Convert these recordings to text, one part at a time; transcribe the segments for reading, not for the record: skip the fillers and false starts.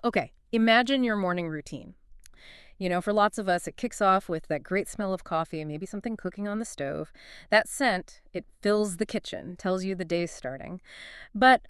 Okay, imagine your morning routine. For lots of us, it kicks off with that great smell of coffee and maybe something cooking on the stove. That scent, it fills the kitchen, tells you the day's starting. But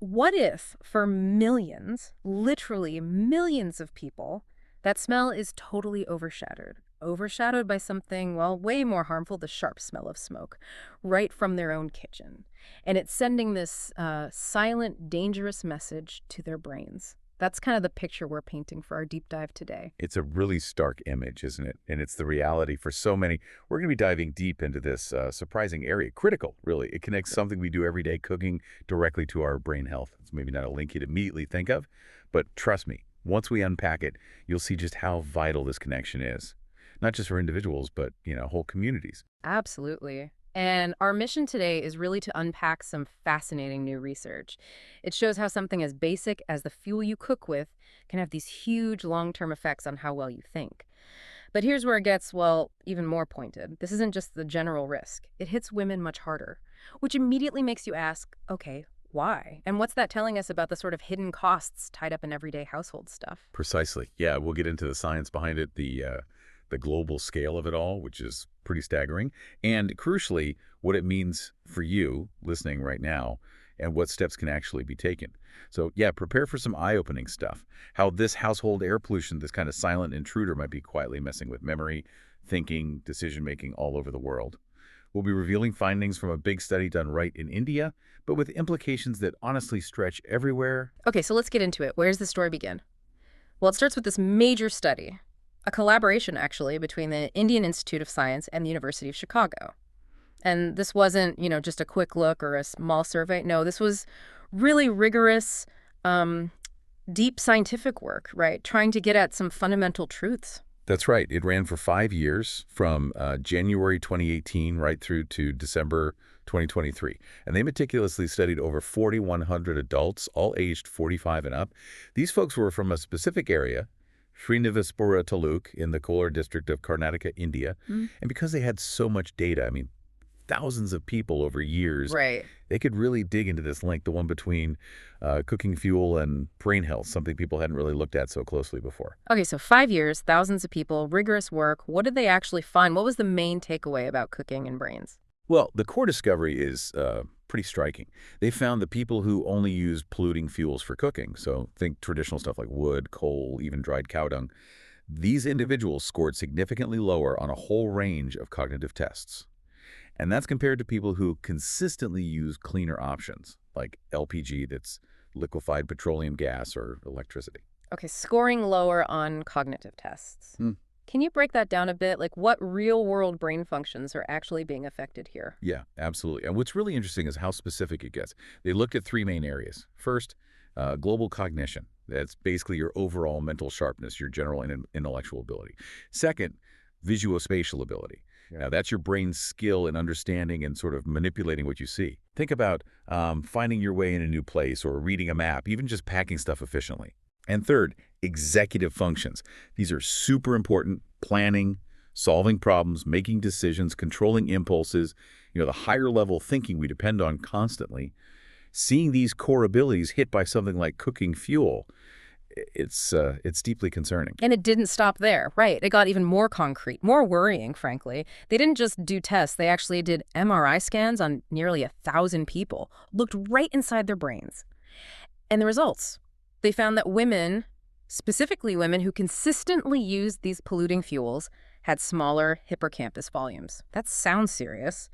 what if for millions, literally millions of people, that smell is totally overshadowed? Overshadowed by something, well, way more harmful, the sharp smell of smoke, right from their own kitchen. And it's sending this silent, dangerous message to their brains. That's kind of the picture we're painting for our deep dive today. It's a really stark image, isn't it? And it's the reality for so many. We're going to be diving deep into this surprising area. Critical, really. It connects something we do every day, cooking, directly to our brain health. It's maybe not a link you'd immediately think of, but trust me, once we unpack it, you'll see just how vital this connection is. Not just for individuals, but, whole communities. Absolutely. And our mission today is really to unpack some fascinating new research. It shows how something as basic as the fuel you cook with can have these huge long-term effects on how well you think. But here's where it gets, well, even more pointed. This isn't just the general risk. It hits women much harder, which immediately makes you ask, okay, why? And what's that telling us about the sort of hidden costs tied up in everyday household stuff? Precisely. Yeah, we'll get into the science behind it, the global scale of it all, which is pretty staggering, and crucially, what it means for you listening right now and what steps can actually be taken. So yeah, prepare for some eye-opening stuff. How this household air pollution, this kind of silent intruder, might be quietly messing with memory, thinking, decision-making all over the world. We'll be revealing findings from a big study done right in India, but with implications that honestly stretch everywhere. Okay, so let's get into it. Where does the story begin? Well, it starts with this major study, a collaboration, actually, between the Indian Institute of Science and the University of Chicago. And this wasn't, just a quick look or a small survey. No, this was really rigorous, deep scientific work, right? Trying to get at some fundamental truths. That's right. It ran for 5 years from January 2018 right through to December 2023. And they meticulously studied over 4,100 adults, all aged 45 and up. These folks were from a specific area, Srinivaspura Taluk in the Kolar district of Karnataka, India. And because they had so much data, I mean, thousands of people over years, Right. they could really dig into this link, the one between cooking fuel and brain health, something people hadn't really looked at so closely before. Okay, so 5 years, thousands of people, rigorous work. What did they actually find? What was the main takeaway about cooking and brains? Well, the core discovery is pretty striking. They found that people who only use polluting fuels for cooking, so think traditional stuff like wood, coal, even dried cow dung, these individuals scored significantly lower on a whole range of cognitive tests. And that's compared to people who consistently use cleaner options, like LPG, that's liquefied petroleum gas, or electricity. Okay, scoring lower on cognitive tests. Can you break that down a bit? Like, what real-world brain functions are actually being affected here? Yeah, absolutely. And what's really interesting is how specific it gets. They looked at three main areas. First, global cognition. That's basically your overall mental sharpness, your general and intellectual ability. Second, visuospatial ability. Yeah. Now, that's your brain's skill in understanding and sort of manipulating what you see. Think about finding your way in a new place or reading a map, even just packing stuff efficiently. And third, executive functions. These are super important: planning, solving problems, making decisions, controlling impulses, the higher level thinking we depend on constantly. Seeing these core abilities hit by something like cooking fuel, it's deeply concerning. And it didn't stop there, right? It got even more concrete, more worrying, frankly. They didn't just do tests. They actually did MRI scans on nearly 1,000 people, looked right inside their brains. And the results, they found that women, specifically women who consistently used these polluting fuels, had smaller hippocampus volumes. That sounds serious.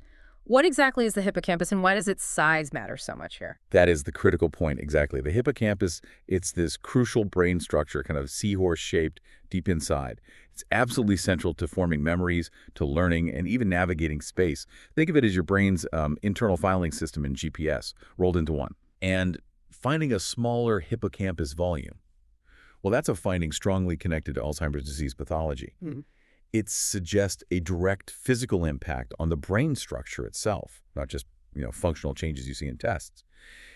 What exactly is the hippocampus, and why does its size matter so much here? That is the critical point, exactly. The hippocampus, it's this crucial brain structure, kind of seahorse-shaped deep inside. It's absolutely central to forming memories, to learning, and even navigating space. Think of it as your brain's internal filing system in GPS, rolled into one. And finding a smaller hippocampus volume, well, that's a finding strongly connected to Alzheimer's disease pathology. It suggests a direct physical impact on the brain structure itself, not just functional changes you see in tests.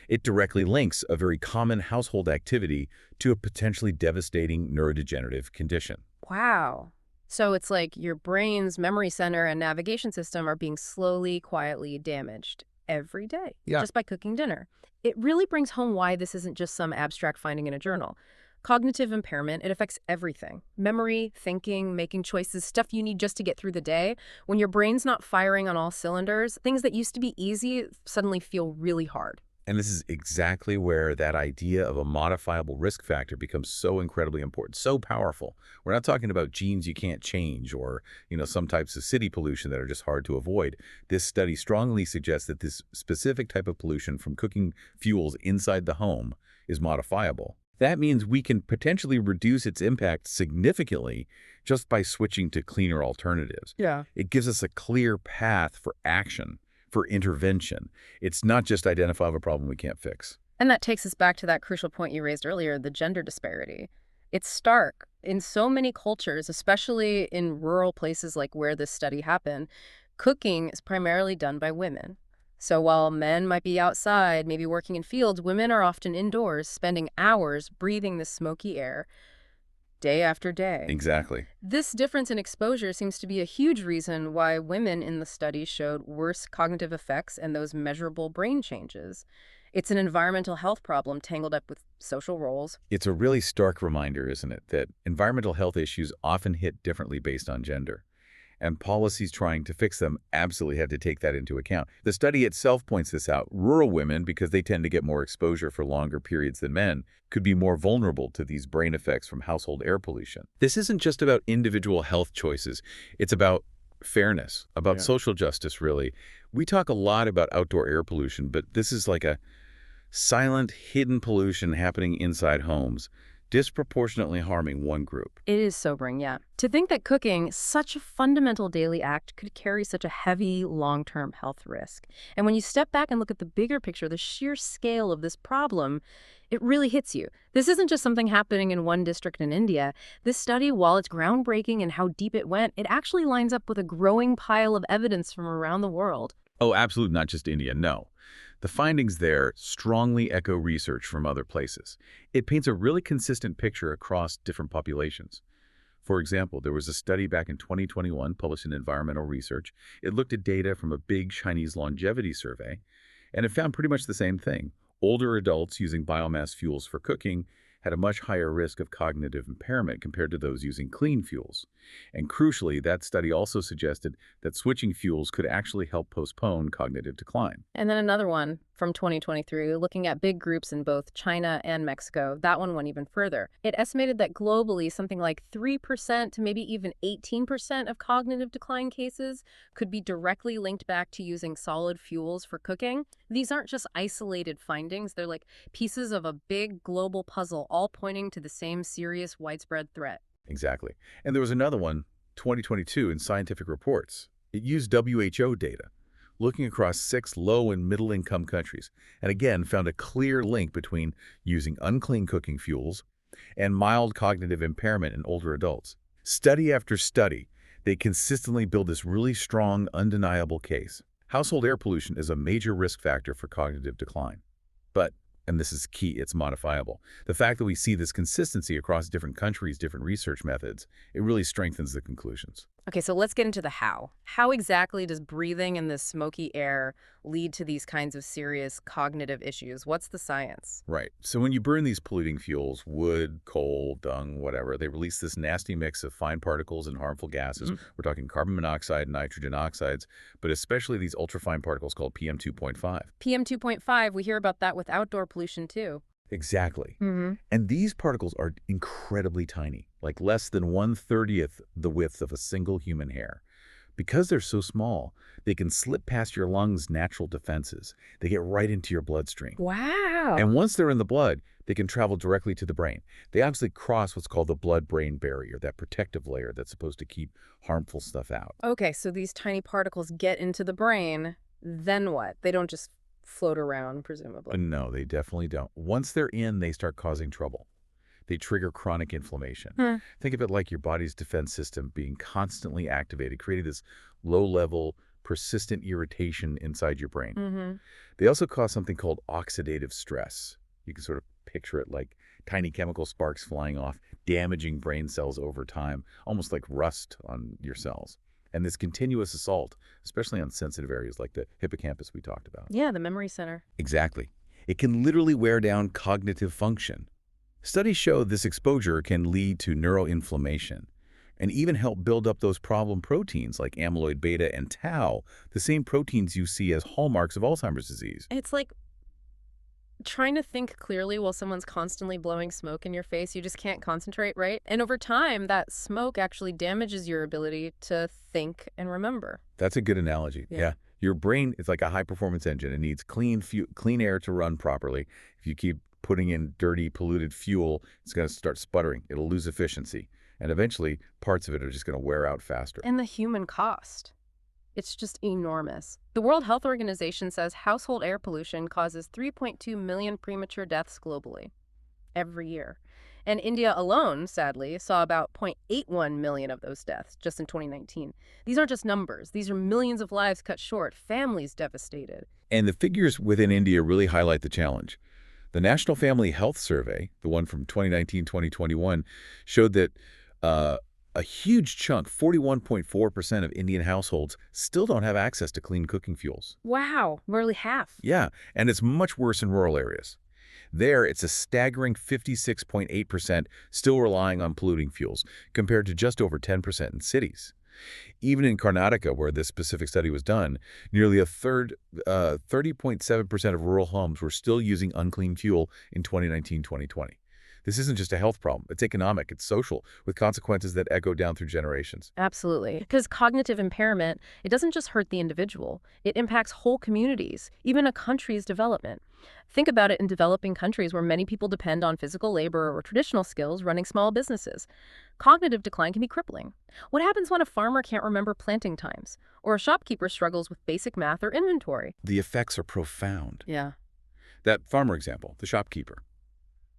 It directly links a very common household activity to a potentially devastating neurodegenerative condition. Wow. So it's like your brain's memory center and navigation system are being slowly, quietly damaged every day, Yeah. just by cooking dinner. It really brings home why this isn't just some abstract finding in a journal. Cognitive impairment, it affects everything. Memory, thinking, making choices, stuff you need just to get through the day. When your brain's not firing on all cylinders, things that used to be easy suddenly feel really hard. And this is exactly where that idea of a modifiable risk factor becomes so incredibly important, so powerful. We're not talking about genes you can't change or, some types of city pollution that are just hard to avoid. This study strongly suggests that this specific type of pollution from cooking fuels inside the home is modifiable. That means we can potentially reduce its impact significantly just by switching to cleaner alternatives. Yeah. It gives us a clear path for action, for intervention. It's not just identify a problem we can't fix. And that takes us back to that crucial point you raised earlier, the gender disparity. It's stark. In so many cultures, especially in rural places like where this study happened, cooking is primarily done by women. So while men might be outside, maybe working in fields, women are often indoors, spending hours breathing the smoky air day after day. Exactly. This difference in exposure seems to be a huge reason why women in the study showed worse cognitive effects and those measurable brain changes. It's an environmental health problem tangled up with social roles. It's a really stark reminder, isn't it, that environmental health issues often hit differently based on gender. And policies trying to fix them absolutely have to take that into account. The study itself points this out. Rural women, because they tend to get more exposure for longer periods than men, could be more vulnerable to these brain effects from household air pollution. This isn't just about individual health choices. It's about fairness, about social justice, really. We talk a lot about outdoor air pollution, but this is like a silent, hidden pollution happening inside homes, disproportionately harming one group. It is sobering, yeah. To think that cooking, such a fundamental daily act, could carry such a heavy, long-term health risk. And when you step back and look at the bigger picture, the sheer scale of this problem, it really hits you. This isn't just something happening in one district in India. This study, while it's groundbreaking and how deep it went, it actually lines up with a growing pile of evidence from around the world. Oh, absolutely, not just India, no. The findings there strongly echo research from other places. It paints a really consistent picture across different populations. For example, there was a study back in 2021 published in Environmental Research. It looked at data from a big Chinese longevity survey, and it found pretty much the same thing. Older adults using biomass fuels for cooking had a much higher risk of cognitive impairment compared to those using clean fuels. And crucially, that study also suggested that switching fuels could actually help postpone cognitive decline. And then another one from 2023, looking at big groups in both China and Mexico. That one went even further. It estimated that globally, something like 3% to maybe even 18% of cognitive decline cases could be directly linked back to using solid fuels for cooking. These aren't just isolated findings. They're like pieces of a big global puzzle, all pointing to the same serious, widespread threat. Exactly. And there was another one, 2022, in Scientific Reports. It used WHO data, looking across 6 low- and middle-income countries, and again found a clear link between using unclean cooking fuels and mild cognitive impairment in older adults. Study after study, they consistently build this really strong, undeniable case. Household air pollution is a major risk factor for cognitive decline. But, and this is key, it's modifiable. The fact that we see this consistency across different countries, different research methods, it really strengthens the conclusions. Okay, so let's get into the how. How exactly does breathing in this smoky air lead to these kinds of serious cognitive issues? What's the science? Right. So when you burn these polluting fuels, wood, coal, dung, whatever, they release this nasty mix of fine particles and harmful gases. We're talking carbon monoxide, nitrogen oxides, but especially these ultrafine particles called PM 2.5. PM 2.5, we hear about that with outdoor pollution too. Exactly. And these particles are incredibly tiny, like less than 1/30th the width of a single human hair. Because they're so small, they can slip past your lungs' natural defenses. They get right into your bloodstream. Wow. And once they're in the blood, they can travel directly to the brain. They actually cross what's called the blood-brain barrier, that protective layer that's supposed to keep harmful stuff out. Okay, so these tiny particles get into the brain, then what? They don't just float around, presumably. No, they definitely don't. Once they're in, they start causing trouble. They trigger chronic inflammation. Think of it like your body's defense system being constantly activated, creating this low-level, persistent irritation inside your brain. They also cause something called oxidative stress. You can sort of picture it like tiny chemical sparks flying off, damaging brain cells over time, almost like rust on your cells. And this continuous assault, especially on sensitive areas like the hippocampus we talked about. Yeah, the memory center. Exactly. It can literally wear down cognitive function. Studies show this exposure can lead to neuroinflammation and even help build up those problem proteins like amyloid beta and tau, the same proteins you see as hallmarks of Alzheimer's disease. It's like trying to think clearly while someone's constantly blowing smoke in your face. You just can't concentrate, right? And over time, that smoke actually damages your ability to think and remember. That's a good analogy. Yeah. Yeah. Your brain is like a high-performance engine. It needs clean air to run properly. If you keep putting in dirty, polluted fuel, it's going to start sputtering. It'll lose efficiency. And eventually, parts of it are just going to wear out faster. And the human cost. It's just enormous. The World Health Organization says household air pollution causes 3.2 million premature deaths globally every year. And India alone, sadly, saw about 0.81 million of those deaths just in 2019. These aren't just numbers. These are millions of lives cut short, families devastated. And the figures within India really highlight the challenge. The National Family Health Survey, the one from 2019-2021, showed that a huge chunk, 41.4% of Indian households, still don't have access to clean cooking fuels. Wow, nearly half. Yeah, and it's much worse in rural areas. There, it's a staggering 56.8% still relying on polluting fuels, compared to just over 10% in cities. Even in Karnataka, where this specific study was done, nearly a third, 30.7% of rural homes were still using unclean fuel in 2019-2020. This isn't just a health problem. It's economic, it's social, with consequences that echo down through generations. Absolutely. Because cognitive impairment, it doesn't just hurt the individual. It impacts whole communities, even a country's development. Think about it in developing countries where many people depend on physical labor or traditional skills running small businesses. Cognitive decline can be crippling. What happens when a farmer can't remember planting times, or a shopkeeper struggles with basic math or inventory? The effects are profound. Yeah. That farmer example, the shopkeeper,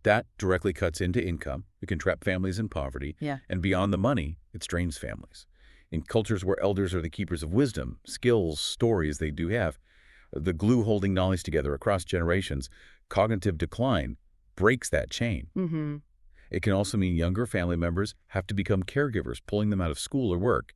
that directly cuts into income. It can trap families in poverty. Yeah. And beyond the money, it strains families. In cultures where elders are the keepers of wisdom, skills, stories they do have, the glue holding knowledge together across generations, cognitive decline breaks that chain. Mm-hmm. It can also mean younger family members have to become caregivers, pulling them out of school or work.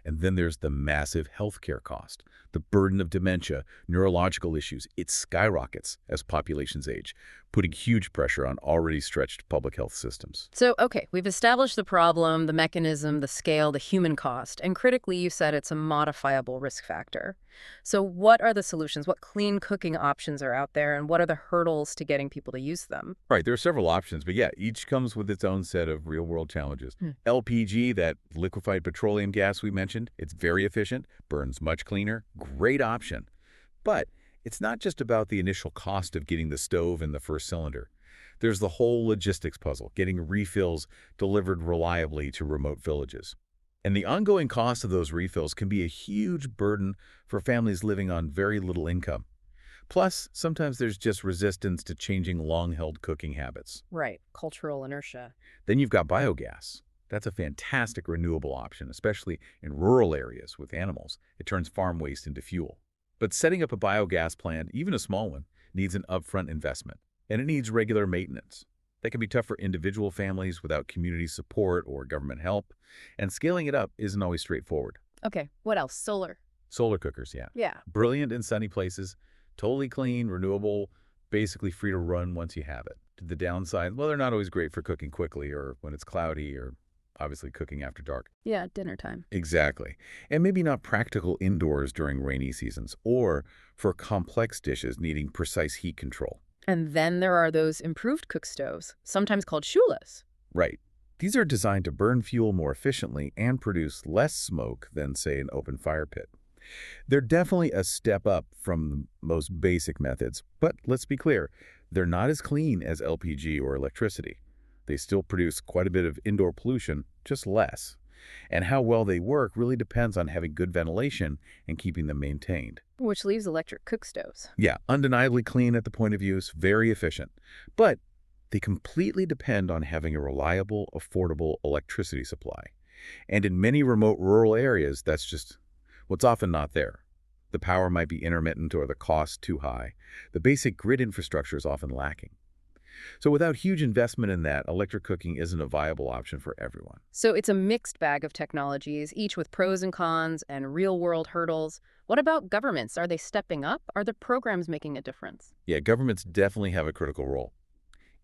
And then there's the massive healthcare cost, the burden of dementia, neurological issues. It skyrockets as populations age, putting huge pressure on already stretched public health systems. So, okay, we've established the problem, the mechanism, the scale, the human cost, and critically you said it's a modifiable risk factor. So what are the solutions? What clean cooking options are out there, and what are the hurdles to getting people to use them? Right, there are several options, but yeah, each comes with its own set of real-world challenges. LPG, that liquefied petroleum gas we mentioned, it's very efficient, burns much cleaner, great option. But it's not just about the initial cost of getting the stove and the first cylinder. There's the whole logistics puzzle, getting refills delivered reliably to remote villages. And the ongoing cost of those refills can be a huge burden for families living on very little income. Plus, sometimes there's just resistance to changing long-held cooking habits. Right, cultural inertia. Then you've got biogas. That's a fantastic renewable option, especially in rural areas with animals. It turns farm waste into fuel. But setting up a biogas plant, even a small one, needs an upfront investment, and it needs regular maintenance. That can be tough for individual families without community support or government help, and scaling it up isn't always straightforward. Okay, what else? Solar. Solar cookers, yeah. Yeah. Brilliant in sunny places, totally clean, renewable, basically free to run once you have it. The downside, well, they're not always great for cooking quickly or when it's cloudy or obviously cooking after dark. Yeah, dinner time. Exactly. And maybe not practical indoors during rainy seasons or for complex dishes needing precise heat control. And then there are those improved cook stoves, sometimes called shulas. Right. These are designed to burn fuel more efficiently and produce less smoke than, say, an open fire pit. They're definitely a step up from the most basic methods, but let's be clear, they're not as clean as LPG or electricity. They still produce quite a bit of indoor pollution, just less. And how well they work really depends on having good ventilation and keeping them maintained. Which leaves electric cook stoves. Yeah, undeniably clean at the point of use, very efficient. But they completely depend on having a reliable, affordable electricity supply. And in many remote rural areas, that's just what's often not there. The power might be intermittent or the cost too high. The basic grid infrastructure is often lacking. So without huge investment in that, electric cooking isn't a viable option for everyone. So it's a mixed bag of technologies, each with pros and cons and real-world hurdles. What about governments? Are they stepping up? Are the programs making a difference? Yeah, governments definitely have a critical role.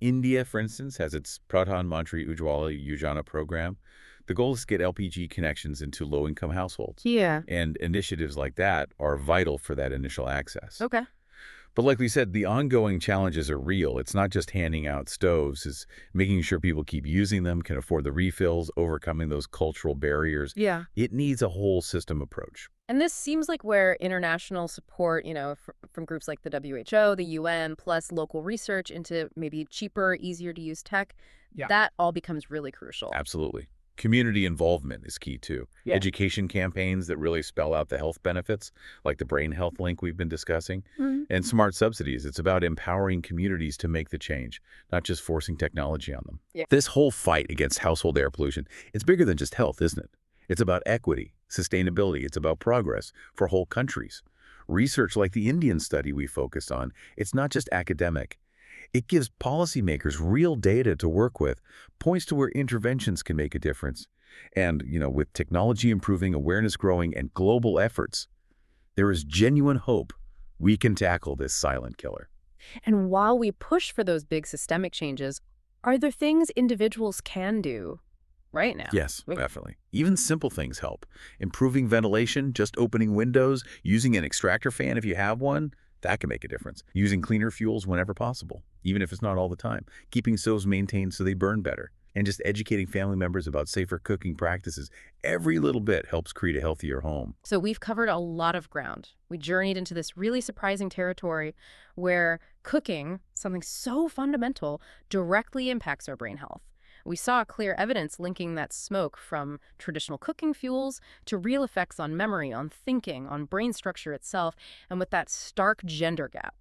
India, for instance, has its Pradhan Mantri Ujjwala Yojana program. The goal is to get LPG connections into low-income households. Yeah. And initiatives like that are vital for that initial access. Okay. But like we said, the ongoing challenges are real. It's not just handing out stoves. It's making sure people keep using them, can afford the refills, overcoming those cultural barriers. Yeah. It needs a whole system approach. And this seems like where international support, from groups like the WHO, the UN, plus local research into maybe cheaper, easier to use tech, Yeah. that all becomes really crucial. Absolutely. Community involvement is key too. Yeah. Education campaigns that really spell out the health benefits, like the brain health link we've been discussing, Mhm. and smart subsidies. It's about empowering communities to make the change, not just forcing technology on them. Yeah. This whole fight against household air pollution, it's bigger than just health, isn't it? It's about equity, sustainability. It's about progress for whole countries. Research like the Indian study we focused on, it's not just academic. It gives policymakers real data to work with, points to where interventions can make a difference. And, with technology improving, awareness growing, and global efforts, there is genuine hope we can tackle this silent killer. And while we push for those big systemic changes, are there things individuals can do right now? Yes, definitely. Even simple things help. Improving ventilation, just opening windows, using an extractor fan if you have one, that can make a difference. Using cleaner fuels whenever possible, even if it's not all the time. Keeping stoves maintained so they burn better. And just educating family members about safer cooking practices. Every little bit helps create a healthier home. So we've covered a lot of ground. We journeyed into this really surprising territory where cooking, something so fundamental, directly impacts our brain health. We saw clear evidence linking that smoke from traditional cooking fuels to real effects on memory, on thinking, on brain structure itself, and with that stark gender gap.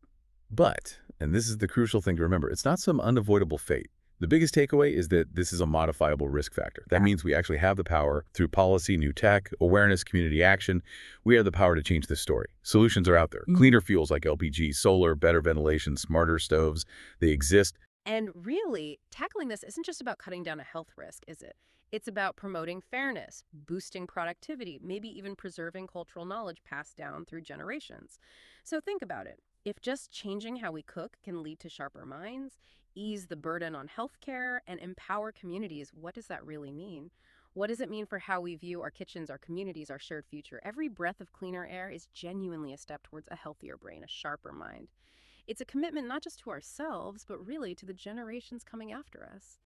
But, and this is the crucial thing to remember, it's not some unavoidable fate. The biggest takeaway is that this is a modifiable risk factor. That means we actually have the power through policy, new tech, awareness, community action. We have the power to change this story. Solutions are out there. Cleaner fuels like LPG, solar, better ventilation, smarter stoves, they exist. And really, tackling this isn't just about cutting down a health risk, is it? It's about promoting fairness, boosting productivity, maybe even preserving cultural knowledge passed down through generations. So think about it. If just changing how we cook can lead to sharper minds, ease the burden on healthcare, and empower communities, what does that really mean? What does it mean for how we view our kitchens, our communities, our shared future? Every breath of cleaner air is genuinely a step towards a healthier brain, a sharper mind. It's a commitment not just to ourselves, but really to the generations coming after us.